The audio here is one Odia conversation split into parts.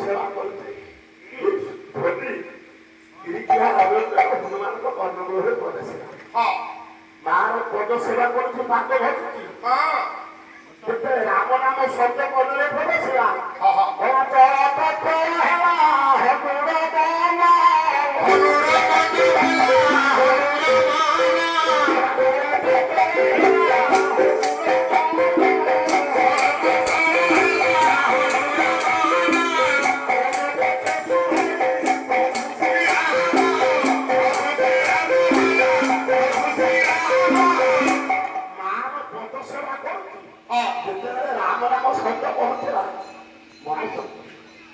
ସେବା କରୁଛି ଧୋନି ଗିରିକିଆ ହନୁମାନଙ୍କ କର୍ଣ୍ଣମୂଳରେ ପଦସେବା ମାର ପଦ ସେବା କରୁଛି ପାଦ ଧରୁଛି କେତେ ରାମ ନାମ ଶବ୍ଦ ପଦରେ ପଦସେବା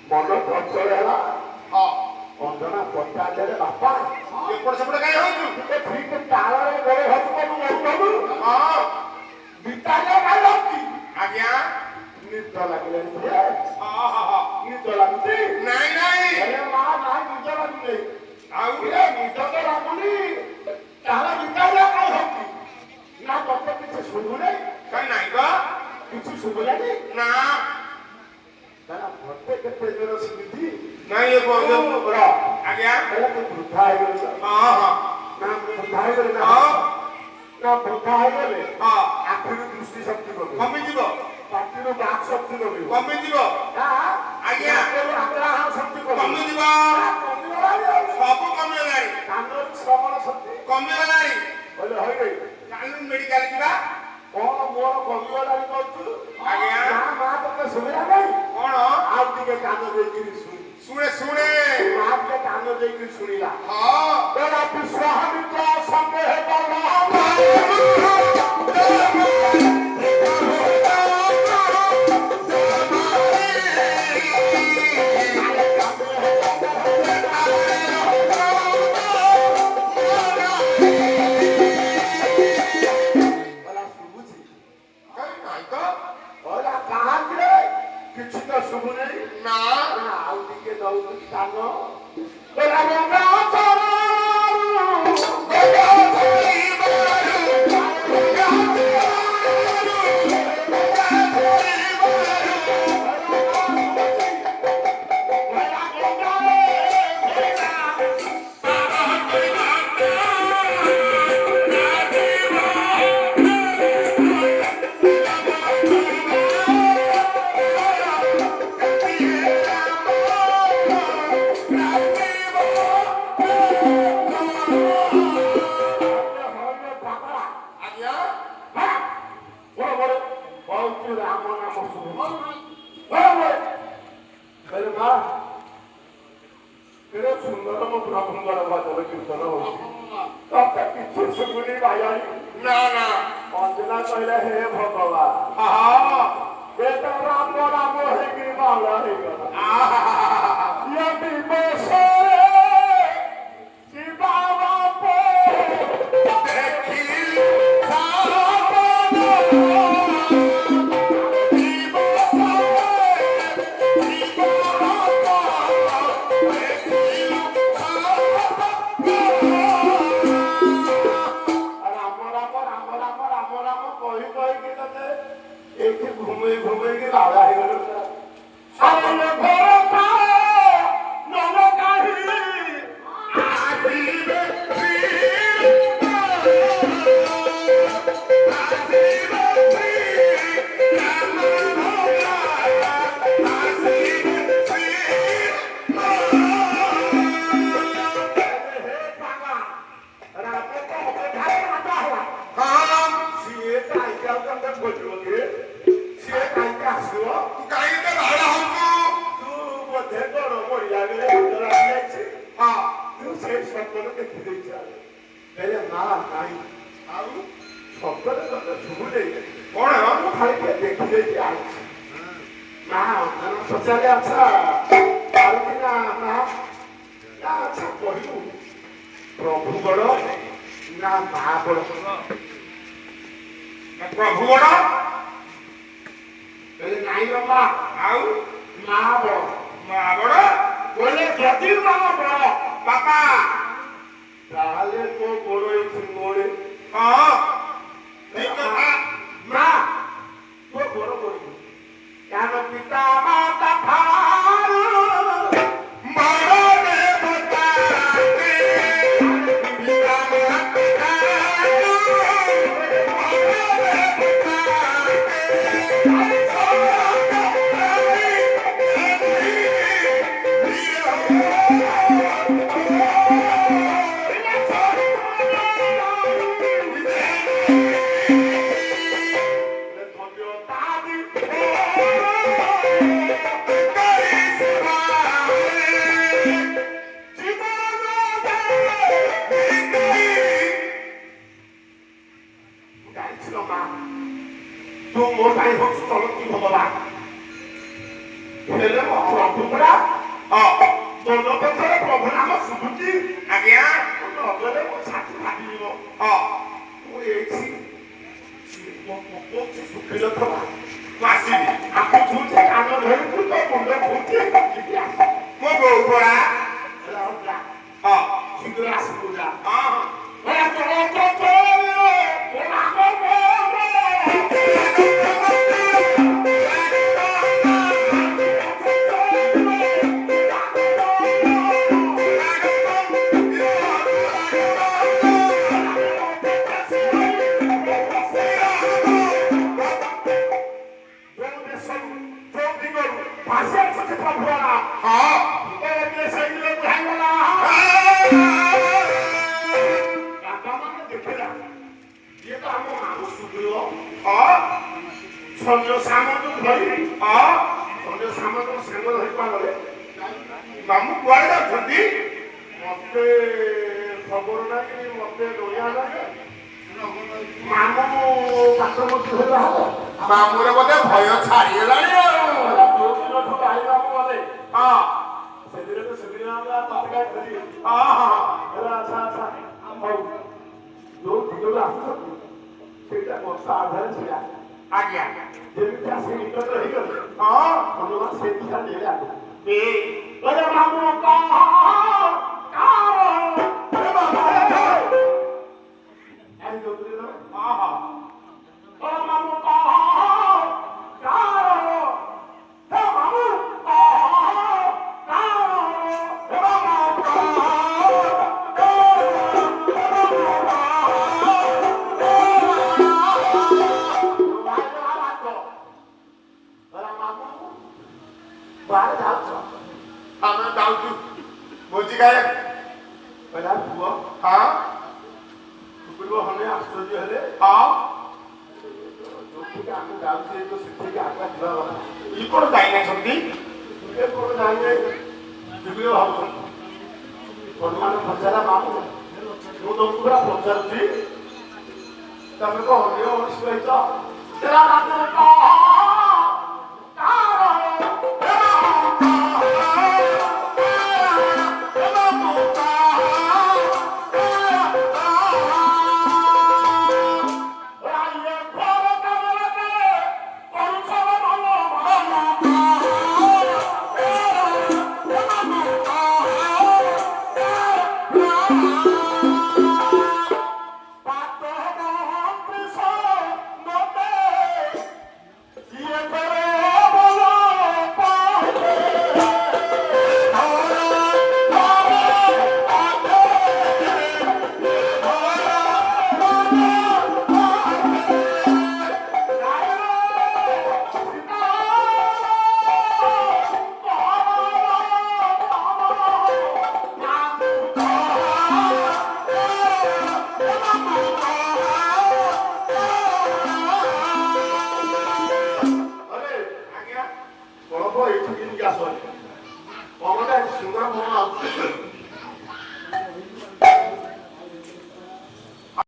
ମନ ଚଞ୍ଚଳ ହେଲା ଅଞ୍ଜନା ପଚାରିଲେ ବାପା ଏପଟ ସେପଟ କାହିଁ ହଉଛୁ ଟିକେ ଠିକ ତାଳରେ ଗୋଡ ହସୁକୁ ମରିଗଲୁ ବିଚାରିଲେ କାହିଁ ହଉଛି ଆଜ୍ଞା ନିଦ ଲାଗିଲାନି ନିଦ ଲାଗୁଛି ନାଇଁ ନାଇଁ ମା ନାଇଁ ନିଦ ଲାଗୁନି ଆଉ ନିଦ ତ ଲାଗୁନି ତାହେଲେ ବିଚାରିଲେ କାହିଁ ହଉଛି ନା ତତେ କିଛି ଶୁଭୁନି କାଇଁ ନାଇଁ ତ କିଛି ଶୁଭିଲାନି ନା ମତେ କେତେ ଜୋର ଶୁଭୁଛି ନାଇଁ ଏ ଆଜ୍ଞା ବୃଦ୍ଧା ହେଇଗଲେ ନା ବୃଦ୍ଧା ହେଇଗଲେ ନା ବୃଦ୍ଧା ହେଇଗଲେ ଆଖିରୁ ଦୃଷ୍ଟି ଶକ୍ତି କମିଯିବ ପାଟିରୁ ବାକ୍ ଶକ୍ତି କମିବ କମିଯିବ ଆଜ୍ଞା ଆଗ୍ରହ ଶକ୍ତି କମିଯିବ ସବୁ କମିଗଲାଣି କାନରୁ ଶ୍ରବଣ ଶକ୍ତି କମିଗଲାଣି କହିଲେ ହଇରେ ଚାଲୁ ମେଡିକାଲ ଯିବା କଣ ମୋର କମିଗଲାଣି କହୁଛୁ ଆଜ୍ଞା ମା ତତେ ଶୁଣିଲା ନାହିଁ କଣ ଆଉ ଟିକେ କାନ ଦେଇକିରି ଶୁଣେ ଶୁଣେ ମା ଟିକେ କାନ ଦେଇକିରି ଶୁଣିଲା ହଁ ବିଶ୍ୱାମିତ୍ର ସଙ୍ଗେ କିଛି ତ ଶୁଭୁ ନାହିଁ ନା ଆଉ ଟିକେ ଦଉଛି କାନ ସୁନ୍ଦର ମୋ ପ୍ରଭୁଙ୍କର ଭଜନ କୀର୍ତ୍ତନ ହଉଛି ତତେ କିଛି ଶୁଭୁନି ଭାଇ ନା ନା ଅଞ୍ଜନା କହିଲେ ହେ ଭଗବାନ ଏ ତ ରାମ ରାମ ହେଇକି ବାଳ ହେଇଗଲା ঘুমাইকি লাউড়া হয়ে গেল प्रभु बड़ ना माँ बड़ प्रभु बड़ नाई रहा आउ माँ बड़ माँ बड़ बोले जदि माँ बड़ बापा ताले तो बड़ मोड़े हाँ ठीक कथा माँ तो बड़ बड़ यार पिता माता भाई ମୋ ପାଇଁ ହଉଛି ଚଳନ୍ତି ଭଗବାନ ହେଲେ ମୋ ପ୍ରଭୁ ପରା ମନ ପଥରେ ପ୍ରଭୁ ନାମ ଶୁଭୁଛି ଆଜ୍ଞା ନଗଲେ ମୋ ଛାତି ଫାଟିଯିବ ମୁଁ ଏଇଠି ଶୁଖିଲ ଥବା ମୁଁ ଆସିବି ଆକୁ ଝୁଠେ କାନ ଧରିଛୁ ତ ମୁଣ୍ଡ ଝୁଠେ ଯିବି ଆସ ମୋ ବୋଉ ପରା ହେଲା ଯା ଶୀଘ୍ର ଆସିବୁ ଯା ହଁ ମାମୁଁ କୁଆଡେ ଯାଉଛନ୍ତି ମତେ ଖବର ନାହିଁ ମତେ ଡୋଳିଆ ଲାଗେ ମାମୁଁ ପାଠ ମତେ ହେଲା ମାମୁଁର ବୋଧେ ଭୟ ଛାଡିଗଲାଣି ଆଉ ଯୋଉ ଦିନଠୁ ବାହାରିବାକୁ ଗଲେ ସେଦିନ ତ ସେଦିନ ମତେ କାହିଁ ଧରିବେ ହେଲା ଆଚ୍ଛା ଆଚ୍ଛା ହଉ ଯୋଉ ଦିନରୁ ଆସୁଛନ୍ତି ସେଇଟା ବର୍ଷା ଆଧାରେ ଛିଡ଼ା ଆଜ୍ଞା ଯେମିତି ଆସି ନିକଟ ହେଇଗଲେ ହନୁମାନ ସେ ଦିଶା ନେଲେ ଆଗକୁ ମାମୁଁ ବାହାରେ ଯାଉଛ ଆମେ ଯାଉଛୁ ଭୋଜି ଖାଇବା କହିଲା ପୁଅ ହନେ ଆଶ୍ଚର୍ଯ୍ୟ ହେଲେ ଯୋଉଠିକି ଆମେ ଯାଉଛେ ତ ସେଠିକି ଆଗୁଆ ଯିବା କଥା ଇ କଣ ଯାଇନାହାନ୍ତି କଣ ଜାଣିଲେ ଯିବି ଭାବୁଛନ୍ତି ହନୁମାନ ପଚାରା ମାମୁଁ ମୁଁ ତମକୁ ପୁରା ପଚାରୁଛି ତମେ କଣ ଅନ୍ୟ ମଣିଷ ହେଇଛ